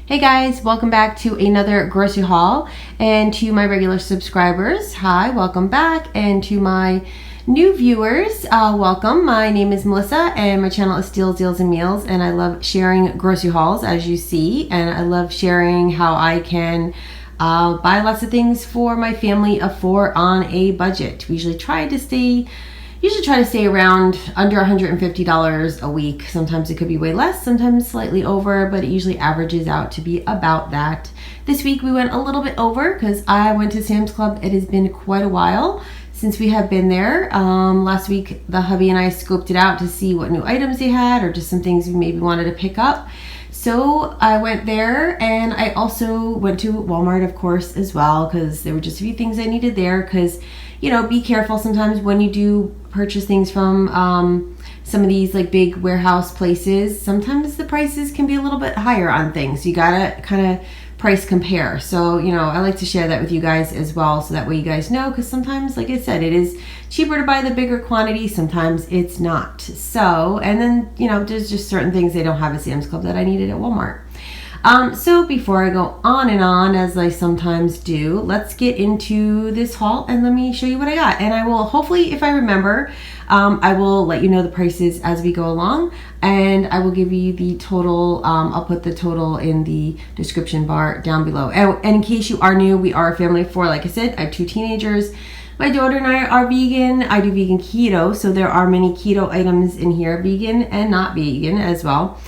Hey guys, welcome back to another grocery haul, and to my regular subscribers, hi, welcome back, and to my new viewers, welcome. My name is Melissa and my channel is Steals, Deals, and Meals, and I love sharing grocery hauls, as you see, and I love sharing how I can buy lots of things for my family of four on a budget. We usually try to stay around under $150 a week. Sometimes it could be way less, sometimes slightly over, but it usually averages out to be about that. This week we went a little bit over because I went to Sam's Club. It has been quite a while since we have been there. Last week the hubby and I scoped it out to see what new items they had or just some things we maybe wanted to pick up. So I went there, and I also went to Walmart, of course, as well, because there were just a few things I needed there. Because, you know, be careful sometimes when you do purchase things from some of these like big warehouse places. Sometimes the prices can be a little bit higher on things. You gotta kind of price compare. So, you know, I like to share that with you guys as well, so that way you guys know, because sometimes, like I said, it is cheaper to buy the bigger quantity, sometimes it's not. So, and then, you know, there's just certain things they don't have at Sam's Club that I needed at Walmart. So before I go on and on, as I sometimes do, let's get into this haul and let me show you what I got. And I will, hopefully, if I remember, I will let you know the prices as we go along, and I will give you the total. I'll put the total in the description bar down below. And in case you are new, we are a family of four. Like I said, I have two teenagers. My daughter and I are vegan. I do vegan keto, so there are many keto items in here, vegan and not vegan as well.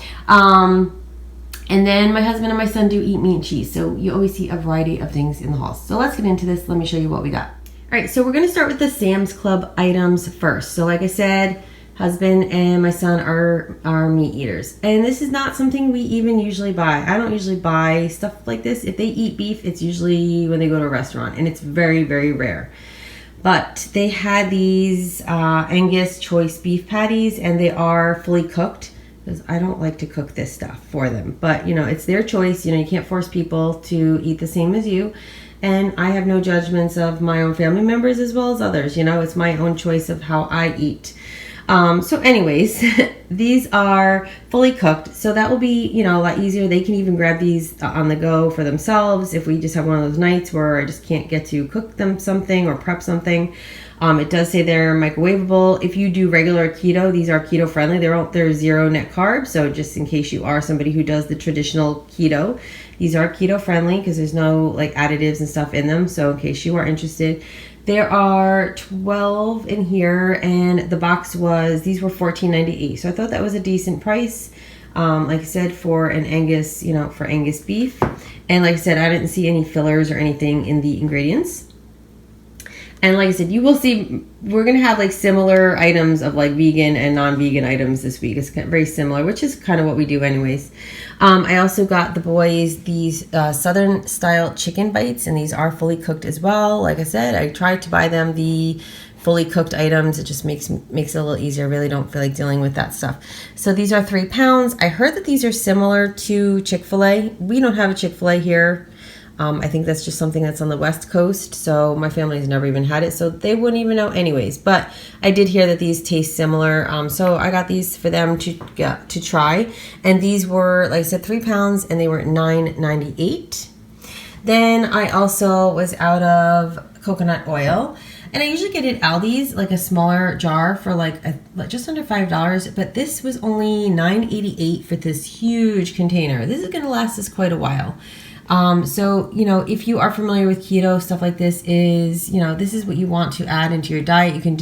And then my husband and my son do eat meat and cheese, so you always see a variety of things in the haul. So let's get into this. Let me show you what we got. All right, so we're going to start with the Sam's Club items first. So like I said, husband and my son are meat eaters. And this is not something we even usually buy. I don't usually buy stuff like this. If they eat beef, it's usually when they go to a restaurant, and it's very, very rare. But they had these Angus choice beef patties, and they are fully cooked, because I don't like to cook this stuff for them. But, you know, it's their choice. You know, you can't force people to eat the same as you. And I have no judgments of my own family members as well as others. You know, it's my own choice of how I eat. So anyways, these are fully cooked. So that will be, you know, a lot easier. They can even grab these on the go for themselves. If we just have one of those nights where I just can't get to cook them something or prep something. It does say they're microwavable. If you do regular keto, these are keto friendly. They're zero net carbs. So just in case you are somebody who does the traditional keto, these are keto friendly because there's no like additives and stuff in them. So in case you are interested, there are 12 in here, and the box these were $14.98. So I thought that was a decent price. Like I said, for an Angus, you know, for Angus beef. And like I said, I didn't see any fillers or anything in the ingredients. And like I said, you will see, we're going to have like similar items of like vegan and non-vegan items this week. It's very similar, which is kind of what we do anyways. I also got the boys these Southern style chicken bites, and these are fully cooked as well. Like I said, I tried to buy them the fully cooked items. It just makes it a little easier. I really don't feel like dealing with that stuff. So these are 3 pounds. I heard that these are similar to Chick-fil-A. We don't have a Chick-fil-A here. I think that's just something that's on the West Coast, so my family's never even had it, so they wouldn't even know anyways. But I did hear that these taste similar, so I got these for them to try. And these were, like I said, 3 pounds, and they were $9.98. Then I also was out of coconut oil, and I usually get at Aldi's like a smaller jar for like just under $5, but this was only $9.88 for this huge container. This is going to last us quite a while. So, you know, if you are familiar with keto, stuff like this is, you know, this is what you want to add into your diet. You can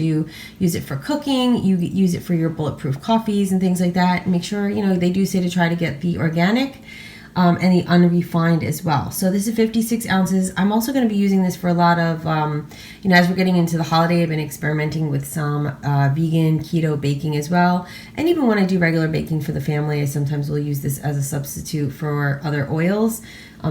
use it for cooking, you use it for your bulletproof coffees and things like that. Make sure, you know, they do say to try to get the organic, and the unrefined as well. So this is 56 ounces. I'm also going to be using this for a lot of, you know, as we're getting into the holiday, I've been experimenting with some vegan keto baking as well. And even when I do regular baking for the family, I sometimes will use this as a substitute for other oils.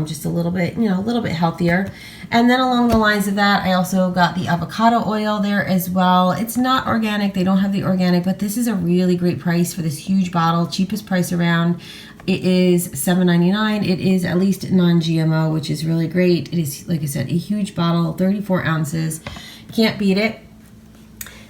Just a little bit, you know, a little bit healthier. And then along the lines of that, I also got the avocado oil there as well. It's not organic. They don't have the organic, but this is a really great price for this huge bottle, cheapest price around. It is $7.99. It is at least non-GMO, which is really great. It is, like I said, a huge bottle, 34 ounces. Can't beat it.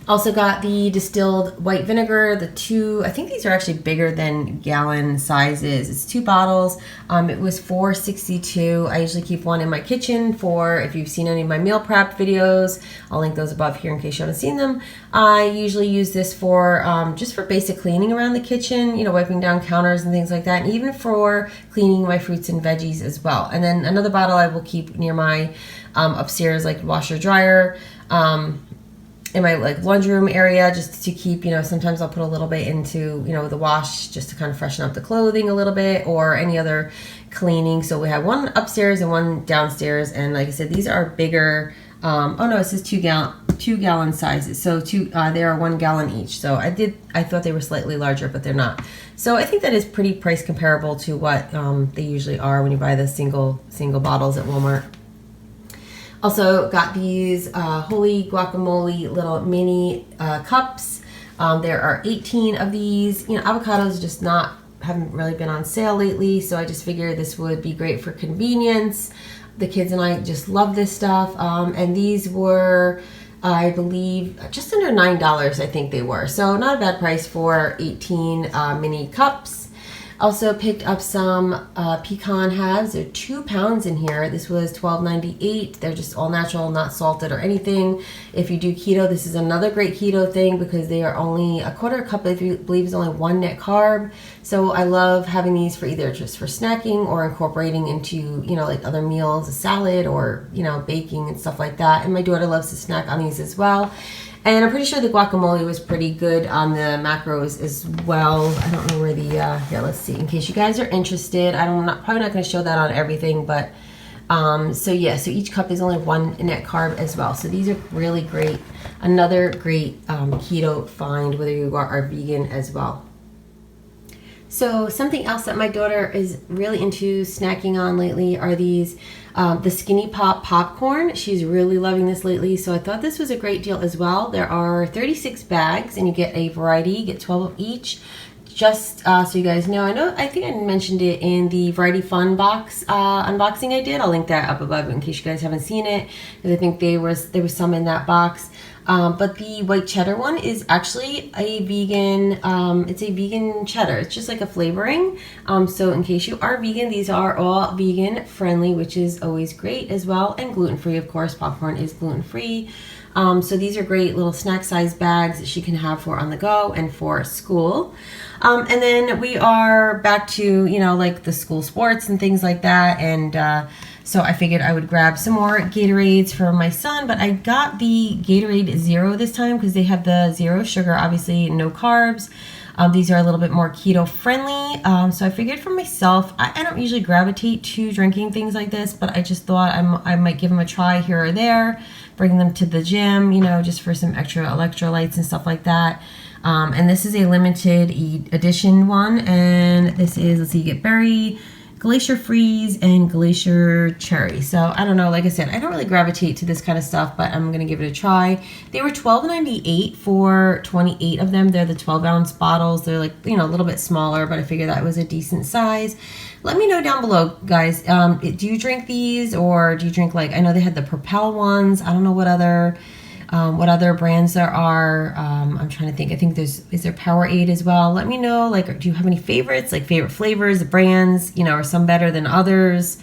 Also got the distilled white vinegar, the two, I think these are actually bigger than gallon sizes. It's 2 bottles. It was $4.62. I usually keep one in my kitchen for, if you've seen any of my meal prep videos, I'll link those above here in case you haven't seen them. I usually use this for, just for basic cleaning around the kitchen, you know, wiping down counters and things like that, and even for cleaning my fruits and veggies as well. And then another bottle I will keep near my upstairs, like washer dryer, in my like laundry room area, just to keep, you know, sometimes I'll put a little bit into, you know, the wash just to kind of freshen up the clothing a little bit or any other cleaning. So we have one upstairs and one downstairs, and like I said, these are bigger. Oh no, it says 2 gallon sizes, so they are 1 gallon each. So I thought they were slightly larger, but they're not. So I think that is pretty price comparable to what they usually are when you buy the single bottles at Walmart. Also got these Holy Guacamole little mini cups. There are 18 of these. You know, avocados just haven't really been on sale lately, so I just figured this would be great for convenience. The kids and I just love this stuff. And these were, I believe, just under $9, I think they were. So not a bad price for 18 mini cups. Also picked up some pecan halves. They're 2 pounds in here. This was $12.98. They're just all natural, not salted or anything. If you do keto, this is another great keto thing because they are only a quarter cup, I believe is only 1 net carb. So I love having these for either just for snacking or incorporating into, you know, like other meals, a salad or, you know, baking and stuff like that. And my daughter loves to snack on these as well. And I'm pretty sure the guacamole was pretty good on the macros as well. I don't know where the, here, let's see. In case you guys are interested, I'm probably not going to show that on everything, but, so yeah, so each cup is only 1 net carb as well. So these are really great. Another great keto find, whether you are vegan as well. So something else that my daughter is really into snacking on lately are these, the Skinny Pop popcorn. She's really loving this lately, so I thought this was a great deal as well. There are 36 bags, and you get a variety. You get 12 of each. Just so you guys know, I think I mentioned it in the Variety Fun box unboxing I did. I'll link that up above in case you guys haven't seen it, because I think there was some in that box. But the white cheddar one is actually a vegan, it's a vegan cheddar. It's just like a flavoring. So in case you are vegan, these are all vegan friendly, which is always great as well. And gluten-free, of course. Popcorn is gluten-free. So these are great little snack size bags that she can have for on the go and for school. And then we are back to, you know, like the school sports and things like that. And so I figured I would grab some more Gatorades for my son, but I got the Gatorade Zero this time because they have the zero sugar, obviously no carbs. These are a little bit more keto friendly. So I figured for myself, I don't usually gravitate to drinking things like this, but I just thought I might give them a try here or there, bring them to the gym, you know, just for some extra electrolytes and stuff like that. And this is a limited edition one, and this is, let's see, you get berry, Glacier Freeze, and Glacier Cherry. So I don't know, like I said, I don't really gravitate to this kind of stuff, but I'm gonna give it a try. They were $12.98 for 28 of them. They're the 12-ounce bottles. They're like, you know, a little bit smaller, but I figured that was a decent size. Let me know down below, guys. Do you drink these, or do you drink, like, I know they had the Propel ones. I don't know what other brands there are. I'm trying to think. I think is there Powerade as well? Let me know, like, do you have any favorites, like favorite flavors, brands, you know, are some better than others,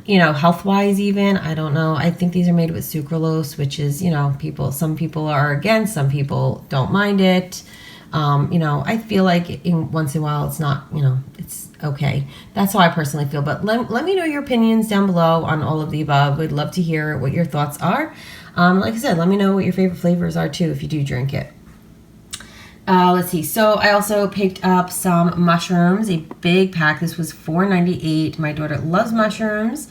you know, health-wise even? I don't know. I think these are made with sucralose, which is, you know, some people are against, some people don't mind it. You know, I feel like once in a while it's not, you know, it's okay. That's how I personally feel. But let me know your opinions down below on all of the above. We'd love to hear what your thoughts are. Like I said, let me know what your favorite flavors are too if you do drink it. Let's see. So I also picked up some mushrooms, a big pack. This was $4.98. My daughter loves mushrooms.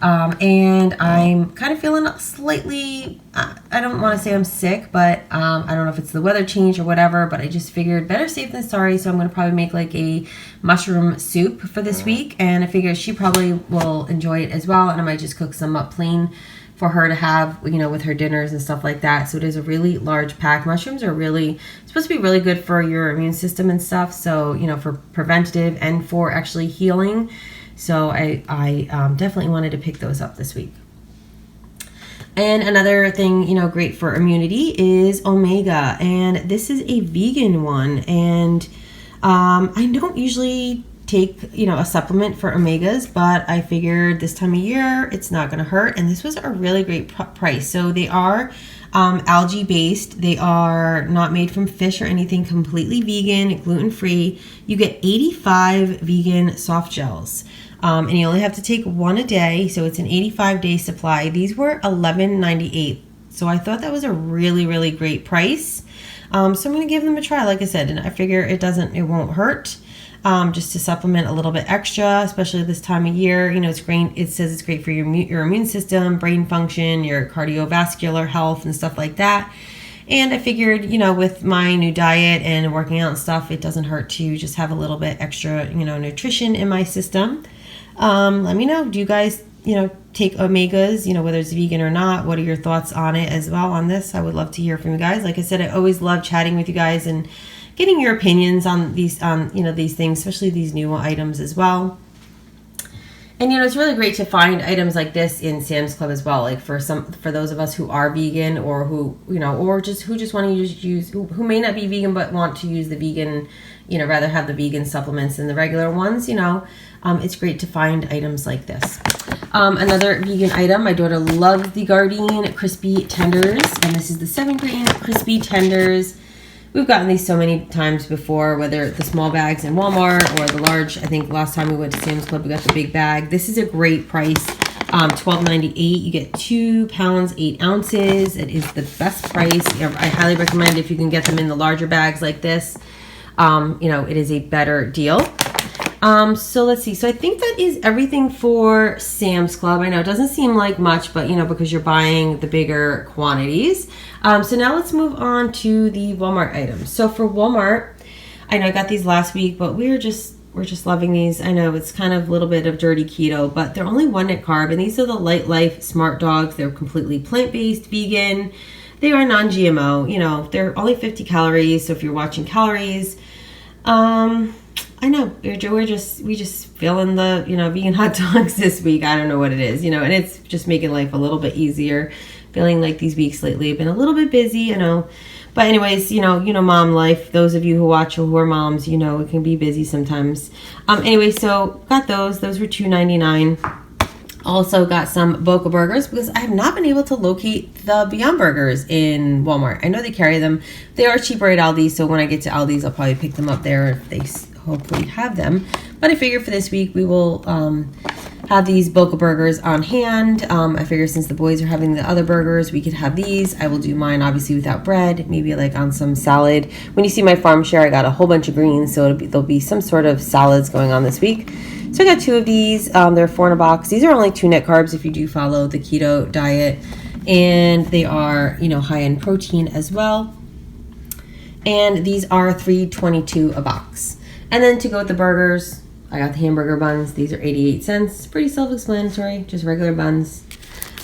And I'm kind of feeling slightly, I don't want to say I'm sick, but I don't know if it's the weather change or whatever, but I just figured better safe than sorry. So I'm going to probably make like a mushroom soup for this week. And I figure she probably will enjoy it as well. And I might just cook some up plain for her to have, you know, with her dinners and stuff like that. So it is a really large pack. Mushrooms are really supposed to be really good for your immune system and stuff. So, you know, for preventative and for actually healing. So I definitely wanted to pick those up this week. And another thing, you know, great for immunity is omega. And this is a vegan one. And I don't usually take, you know, a supplement for omegas, but I figured this time of year it's not going to hurt. And this was a really great price. So they are algae based. They are not made from fish or anything, completely vegan, gluten free. You get 85 vegan soft gels. And you only have to take one a day, so it's an 85-day supply. These were $11.98, so I thought that was a really, really great price. So I'm going to give them a try, like I said, and I figure it won't hurt. Just to supplement a little bit extra, especially this time of year. You know, it's great. It says it's great for your immune system, brain function, your cardiovascular health, and stuff like that. And I figured, you know, with my new diet and working out and stuff, it doesn't hurt to just have a little bit extra, you know, nutrition in my system. Let me know. Do you guys, you know, take omegas, you know, whether it's vegan or not? What are your thoughts on it as well on this? I would love to hear from you guys. Like I said, I always love chatting with you guys and getting your opinions on these, you know, these things, especially these new items as well. And, you know, it's really great to find items like this in Sam's Club as well. Like for those of us who are vegan or who, you know, or who just want to use, who may not be vegan but want to use the vegan, you know, rather have the vegan supplements than the regular ones, you know, it's great to find items like this. Another vegan item, my daughter loves the Gardein Crispy Tenders, and this is the 7-grain Crispy Tenders. We've gotten these so many times before, whether the small bags in Walmart or the large. I think last time we went to Sam's Club, we got the big bag. This is a great price, $12.98. You get 2 pounds, 8 ounces. It is the best price. I highly recommend if you can get them in the larger bags like this. You know, it is a better deal. So let's see. So I think that is everything for Sam's Club. I know it doesn't seem like much, but you know, because you're buying the bigger quantities. So now let's move on to the Walmart items. So for Walmart, I know I got these last week, but we're just loving these. I know it's kind of a little bit of dirty keto, but they're only 1 net carb, and these are the Light Life Smart Dogs. They're completely plant-based, vegan. They are non-GMO. You know, they're only 50 calories. So if you're watching calories, I know we just feeling the, you know, vegan hot dogs this week. I don't know what it is, you know, and it's just making life a little bit easier. Feeling like these weeks lately have been a little bit busy, you know. But anyways, you know, mom life. Those of you who watch or who are moms, you know, it can be busy sometimes. Anyway, so got those. Those were $2.99. Also got some Boca burgers because I have not been able to locate the Beyond Burgers in Walmart. I know they carry them. They are cheaper at Aldi's, so when I get to Aldi's, I'll probably pick them up there if they hopefully have them. But I figure for this week we will have these Boca burgers on hand. I figure since the boys are having the other burgers, we could have these. I will do mine obviously without bread, maybe like on some salad. When you see my farm share, I got a whole bunch of greens, so there'll be some sort of salads going on this week. So I got 2 of these. They're 4 in a box. These are only 2 net carbs if you do follow the keto diet, and they are, you know, high in protein as well. And these are $3.22 a box. And then to go with the burgers, I got the hamburger buns. These are 88 cents. Pretty self-explanatory, just regular buns.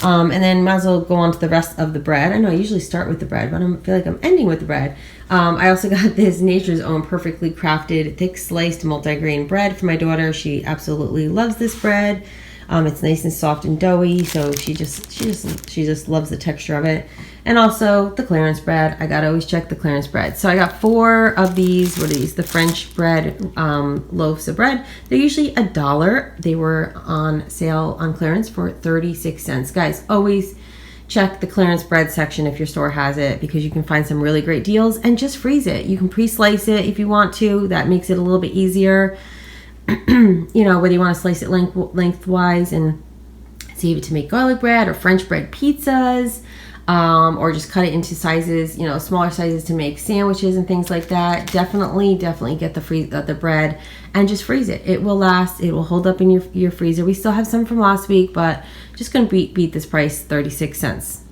And then might as well go on to the rest of the bread. I know I usually start with the bread, but I feel like I'm ending with the bread. I also got this Nature's Own perfectly crafted, thick sliced multigrain bread for my daughter. She absolutely loves this bread. It's nice and soft and doughy, so she just loves the texture of it. And also the clearance bread. I gotta always check the clearance bread. So I got 4 of these. What are these? The French bread loaves of bread. They're usually $1. They were on sale on clearance for 36 cents. Guys, always check the clearance bread section if your store has it, because you can find some really great deals, and just freeze it. You can pre-slice it if you want to. That makes it a little bit easier. You know, whether you want to slice it lengthwise and save it to make garlic bread or French bread pizzas, or just cut it into sizes, you know, smaller sizes to make sandwiches and things like that. Definitely get the bread and just freeze it. It will last. It will hold up in your freezer. We still have some from last week, but just gonna beat this price, 36 cents.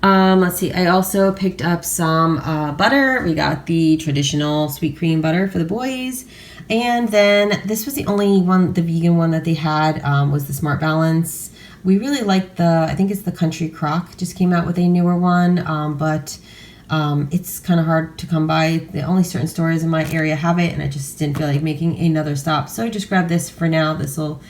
Let's see. I also picked up some butter. We got the traditional sweet cream butter for the boys. And then this was the only one, the vegan one that they had, was the Smart Balance. We really like I think it's the Country Crock, just came out with a newer one, but It's kind of hard to come by. The only certain stores in my area have it, and I just didn't feel like making another stop. So I just grabbed this for now. This will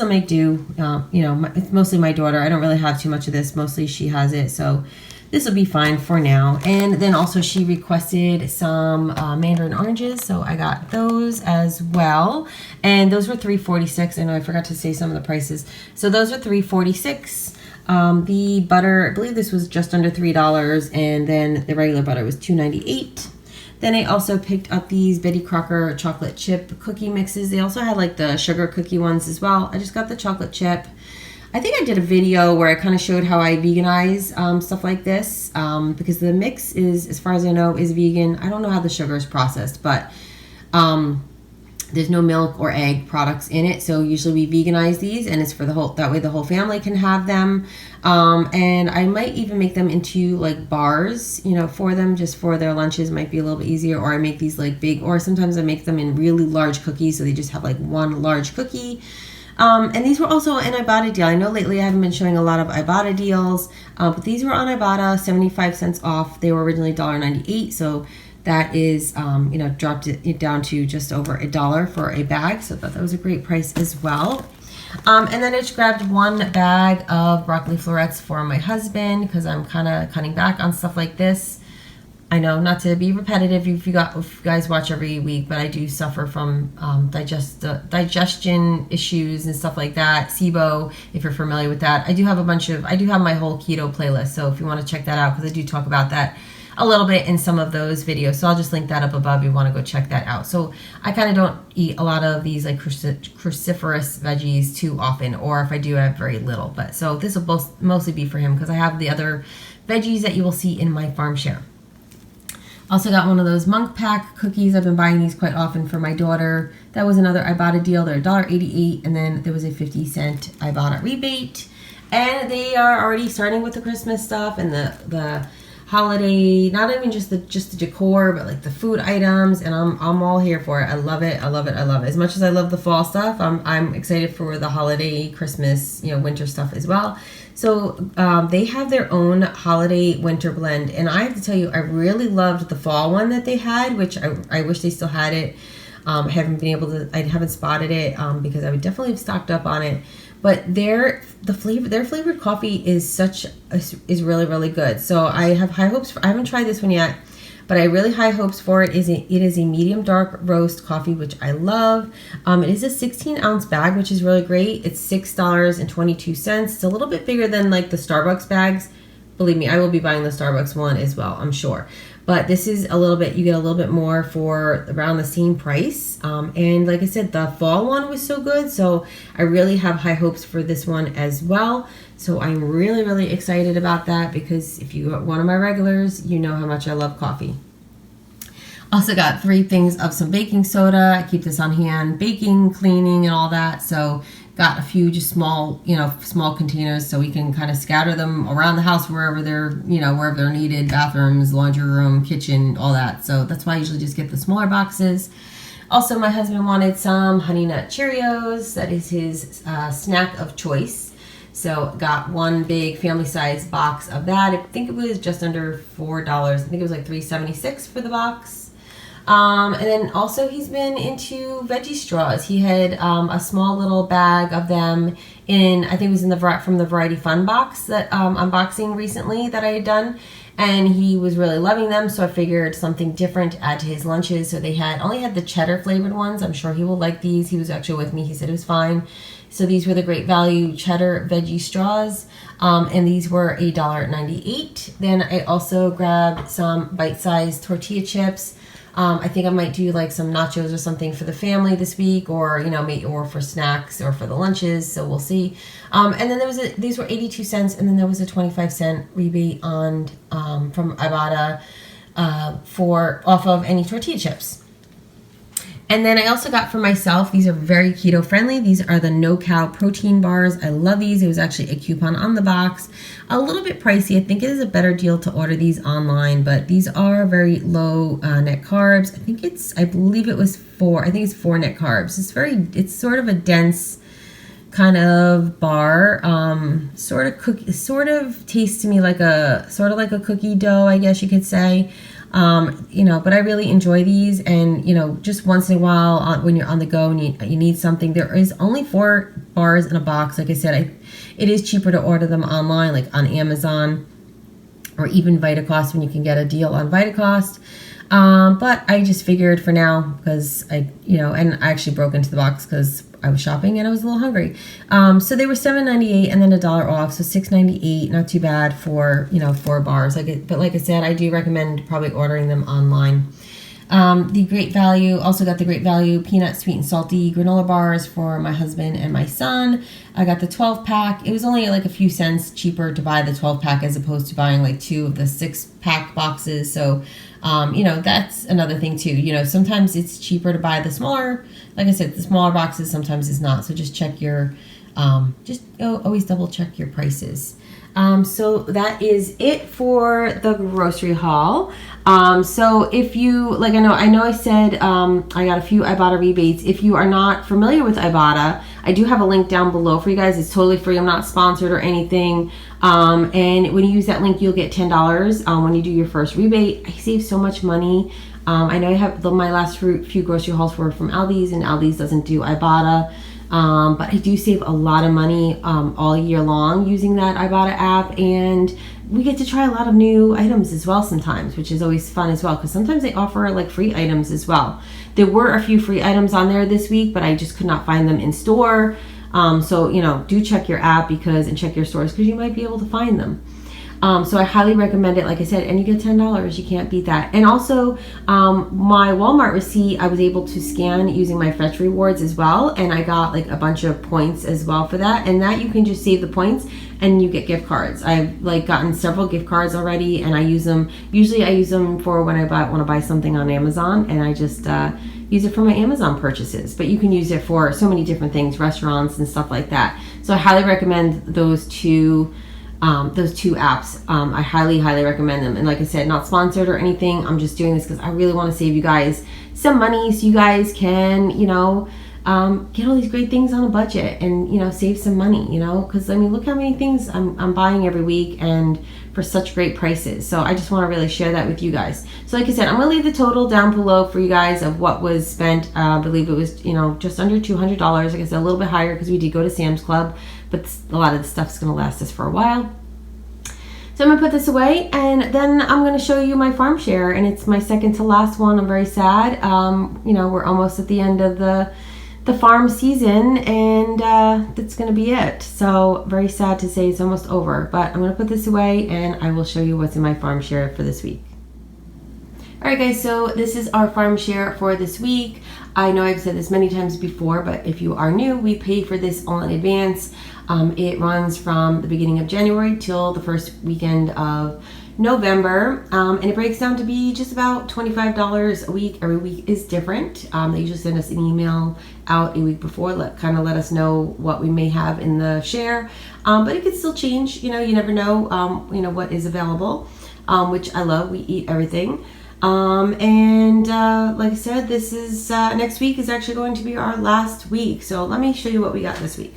make do. You know, it's mostly my daughter. I don't really have too much of this. Mostly she has it, so this will be fine for now. And then also she requested some mandarin oranges, so I got those as well. And those were $3.46. I know I forgot to say some of the prices. So those are $3.46. The butter, I believe this was just under $3, and then the regular butter was $2.98. Then I also picked up these Betty Crocker chocolate chip cookie mixes. They also had like the sugar cookie ones as well. I just got the chocolate chip. I think I did a video where I kind of showed how I veganize stuff like this, because the mix is, as far as I know, is vegan. I don't know how the sugar is processed, but there's no milk or egg products in it. So usually we veganize these, and it's for the whole, that way the whole family can have them. And I might even make them into like bars, you know, for them, just for their lunches. Might be a little bit easier. Or I make these like big, or sometimes I make them in really large cookies, so they just have like one large cookie. And these were also an Ibotta deal. I know lately I haven't been showing a lot of Ibotta deals, but these were on Ibotta, 75 cents off. They were originally $1.98, so that is, you know, dropped it down to just over $1 for a bag. So I thought that was a great price as well. And then I just grabbed one bag of broccoli florets for my husband, because I'm kind of cutting back on stuff like this. I know, not to be repetitive if you guys watch every week, but I do suffer from digestion issues and stuff like that. SIBO, if you're familiar with that. I do have my whole keto playlist, so if you want to check that out, because I do talk about that a little bit in some of those videos. So I'll just link that up above if you want to go check that out. So I kind of don't eat a lot of these like cruciferous veggies too often, or if I do, I have very little. But so this will mostly be for him, because I have the other veggies that you will see in my farm share. Also got one of those Monk Pack cookies. I've been buying these quite often for my daughter. That was another Ibotta deal. They're $1.88, and then there was a 50-cent Ibotta rebate. And they are already starting with the Christmas stuff and the holiday, not even just the decor, but like the food items, and I'm all here for it. I love it. I love it. I love it. As much as I love the fall stuff, I'm excited for the holiday, Christmas, you know, winter stuff as well. So they have their own holiday winter blend, and I have to tell you, I really loved the fall one that they had, which I wish they still had it. I haven't spotted it because I would definitely have stocked up on it. But their flavored coffee is really, really good. So I have high hopes I haven't tried this one yet, but I really high hopes for it. It is a medium dark roast coffee, which I love. It is a 16-ounce bag, which is really great. It's $6.22. It's a little bit bigger than like the Starbucks bags. Believe me, I will be buying the Starbucks one as well, I'm sure. But this is you get a little bit more for around the same price. And like I said, the fall one was so good. So I really have high hopes for this one as well. So I'm really, really excited about that, because if you're one of my regulars, you know how much I love coffee. Also got 3 things of some baking soda. I keep this on hand, baking, cleaning, and all that. So got a few just small containers, so we can kind of scatter them around the house wherever they're needed, bathrooms, laundry room, kitchen, all that. So that's why I usually just get the smaller boxes. Also, my husband wanted some Honey Nut Cheerios. That is his snack of choice. So got one big family size box of that. I think it was just under $4. I think it was like $3.76 for the box. And then also he's been into veggie straws. He had a small little bag of them I think it was from the Variety Fun box that unboxing recently that I had done. And he was really loving them, so I figured something different to add to his lunches. So they only had the cheddar flavored ones. I'm sure he will like these. He was actually with me. He said it was fine. So these were the Great Value cheddar veggie straws. And these were $1.98. Then I also grabbed some bite-sized tortilla chips. I think I might do like some nachos or something for the family this week, or or for snacks or for the lunches. So we'll see. And then these were 82 cents, and then there was a 25-cent rebate on from Ibotta off of any tortilla chips. And then I also got for myself, these are very keto friendly. These are the No Cow protein bars. I love these. It was actually a coupon on the box. A little bit pricey. I think it is a better deal to order these online, but these are very low net carbs. I believe it was 4 net carbs. It's sort of a dense kind of bar. Sort of tastes to me like a cookie dough, I guess you could say. But I really enjoy these, and just once in a while when you're on the go and you need something. There is only 4 bars in a box. Like I said, it is cheaper to order them online, like on Amazon or even Vitacost when you can get a deal on Vitacost. But I just figured for now, because and I actually broke into the box because I was shopping and I was a little hungry. So they were $7.98 and then $1 off, so $6.98. Not too bad for 4 bars. But like I said, I do recommend probably ordering them online. The Great Value, also got the Great Value peanut sweet and salty granola bars for my husband and my son. I got the 12-pack. It was only like a few cents cheaper to buy the 12-pack as opposed to buying like 2 of the 6-pack boxes. So, that's another thing too. Sometimes it's cheaper to buy the smaller, like I said, the smaller boxes, sometimes it's not. So just check your, always double check your prices. So that is it for the grocery haul. So if you, like, I know I said, I got a few Ibotta rebates. If you are not familiar with Ibotta, I do have a link down below for you guys. It's totally free. I'm not sponsored or anything. And when you use that link, you'll get $10 when you do your first rebate. I save so much money. I know I have my last few grocery hauls were from Aldi's, and Aldi's doesn't do Ibotta. But I do save a lot of money all year long using that Ibotta app, and we get to try a lot of new items as well sometimes, which is always fun as well, because sometimes they offer like free items as well. There were a few free items on there this week, but I just could not find them in store. So do check your app and check your stores, because you might be able to find them. So I highly recommend it, like I said, and you get $10. You can't beat that. And also, my Walmart receipt, I was able to scan using my Fetch Rewards as well, and I got like a bunch of points as well for that. And that you can just save the points and you get gift cards. I've like gotten several gift cards already, and I use them. Usually I use them for when I want to buy something on Amazon, and I just use it for my Amazon purchases. But you can use it for so many different things, restaurants and stuff like that. So I highly recommend those two apps. I highly recommend them. And like I said, not sponsored or anything. I'm just doing this because I really want to save you guys some money, so you guys can get all these great things on a budget and save some money, because look how many things I'm buying every week, and for such great prices. So I just want to really share that with you guys. So like I said, I'm gonna leave the total down below for you guys of what was spent. I believe it was just under $200. Like I said, a little bit higher because we did go to Sam's Club, but a lot of the stuff's gonna last us for a while. So I'm gonna put this away, and then I'm gonna show you my farm share, and it's my second to last one. I'm very sad. We're almost at the end of the farm season, and that's gonna be it. So very sad to say it's almost over, but I'm gonna put this away and I will show you what's in my farm share for this week. Alright guys, so this is our farm share for this week. I know I've said this many times before, but if you are new, we pay for this all in advance. It runs from the beginning of January till the first weekend of November, and it breaks down to be just about $25 a week. Every week is different. They usually send us an email out a week before, let us know what we may have in the share, but it could still change. You never know what is available, which I love. We eat everything. Like I said, this is next week is actually going to be our last week, so let me show you what we got this week.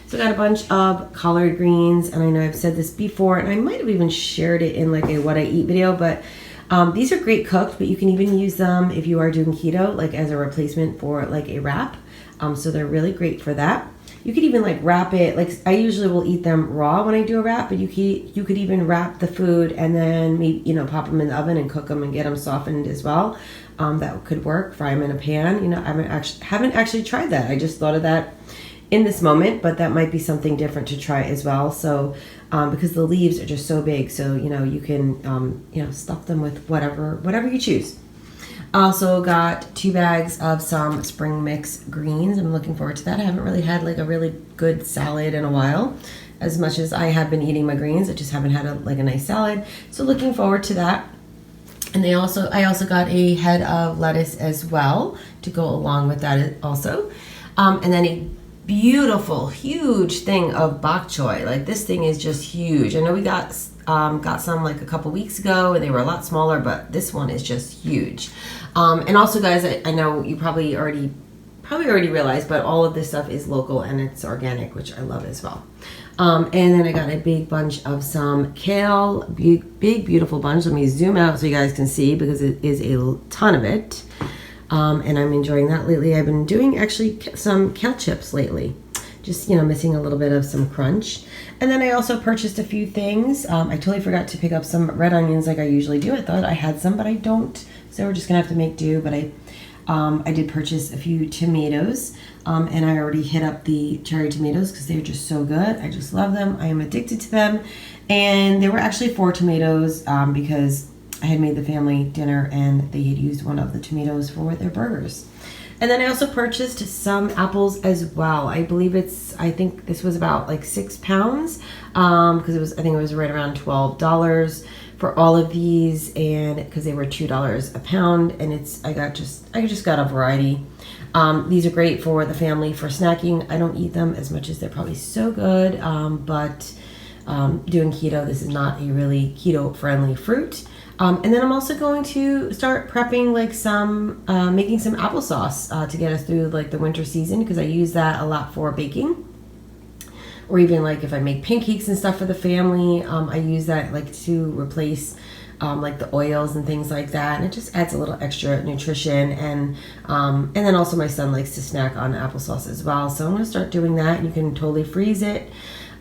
So I got a bunch of collard greens, and I know I've said this before, and I might have even shared it in like a what I eat video, but these are great cooked, but you can even use them if you are doing keto, like as a replacement for like a wrap. So they're really great for that. You could even like wrap it, like I usually will eat them raw when I do a wrap, but you could even wrap the food and then maybe, pop them in the oven and cook them and get them softened as well. That could work. Fry them in a pan. I haven't actually tried that. I just thought of that in this moment, but that might be something different to try as well. So because the leaves are just so big, so you can stuff them with whatever you choose. Also got 2 bags of some spring mix greens. I'm looking forward to that. I haven't really had like a really good salad in a while. As much as I have been eating my greens, I just haven't had a nice salad. So looking forward to that. And I also got a head of lettuce as well to go along with that also. And then a beautiful, huge thing of bok choy. Like this thing is just huge. I know we got some like a couple weeks ago, and they were a lot smaller, but this one is just huge. And also, guys, I know you probably probably already realized, but all of this stuff is local and it's organic, which I love as well. And then I got a big bunch of some kale, big beautiful bunch. Let me zoom out so you guys can see, because it is a ton of it. And I'm enjoying that lately. I've been doing actually some kale chips lately, just, you know, missing a little bit of some crunch. And then I also purchased a few things. I totally forgot to pick up some red onions like I usually do. I thought I had some, but I don't. So we're just gonna have to make do. But I did purchase a few tomatoes, and I already hit up the cherry tomatoes because they're just so good. I just love them. I am addicted to them. And there were actually 4 tomatoes because I had made the family dinner and they had used one of the tomatoes for their burgers. And then I also purchased some apples as well. I think this was about like 6 pounds, because I think it was right around $12 for all of these, and because they were $2 a pound, and I just got a variety. These are great for the family for snacking. I don't eat them as much as they're probably so good, but doing keto, this is not a really keto friendly fruit. And then I'm also going to start prepping like making some applesauce to get us through like the winter season, because I use that a lot for baking. Or even like if I make pancakes and stuff for the family, I use that like to replace like the oils and things like that, and it just adds a little extra nutrition. And then also my son likes to snack on applesauce as well, so I'm going to start doing that. And you can totally freeze it,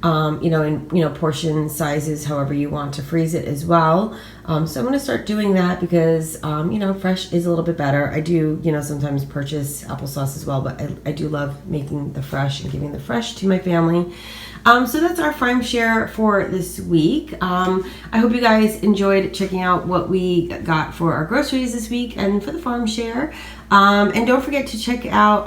in portion sizes, however you want to freeze it as well. So I'm going to start doing that because fresh is a little bit better. I do sometimes purchase applesauce as well, but I do love making the fresh and giving the fresh to my family. So that's our farm share for this week. I hope you guys enjoyed checking out what we got for our groceries this week and for the farm share. And don't forget to check out,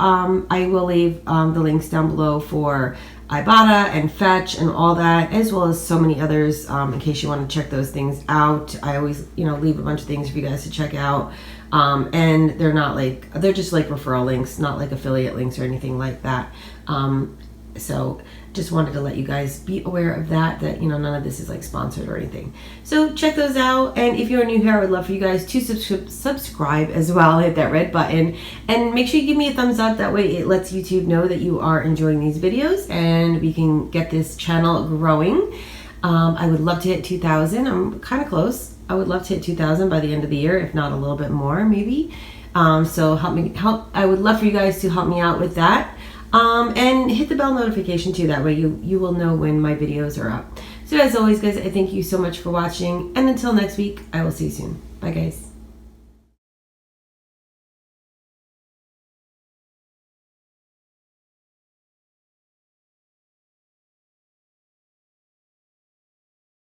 I will leave the links down below for Ibotta and Fetch and all that, as well as so many others, in case you want to check those things out. I always leave a bunch of things for you guys to check out, and they're just like referral links, not like affiliate links or anything like that. So just wanted to let you guys be aware of that none of this is like sponsored or anything. So check those out, and if you're new here, I would love for you guys to subscribe as well. Hit that red button and make sure you give me a thumbs up. That way it lets YouTube know that you are enjoying these videos and we can get this channel growing. I would love to hit 2,000. I'm kind of close. I would love to hit 2,000 by the end of the year, if not a little bit more maybe. So I would love for you guys to help me out with that. And hit the bell notification too, that way you will know when my videos are up. So as always guys, I thank you so much for watching, and until next week, I will see you soon. Bye guys.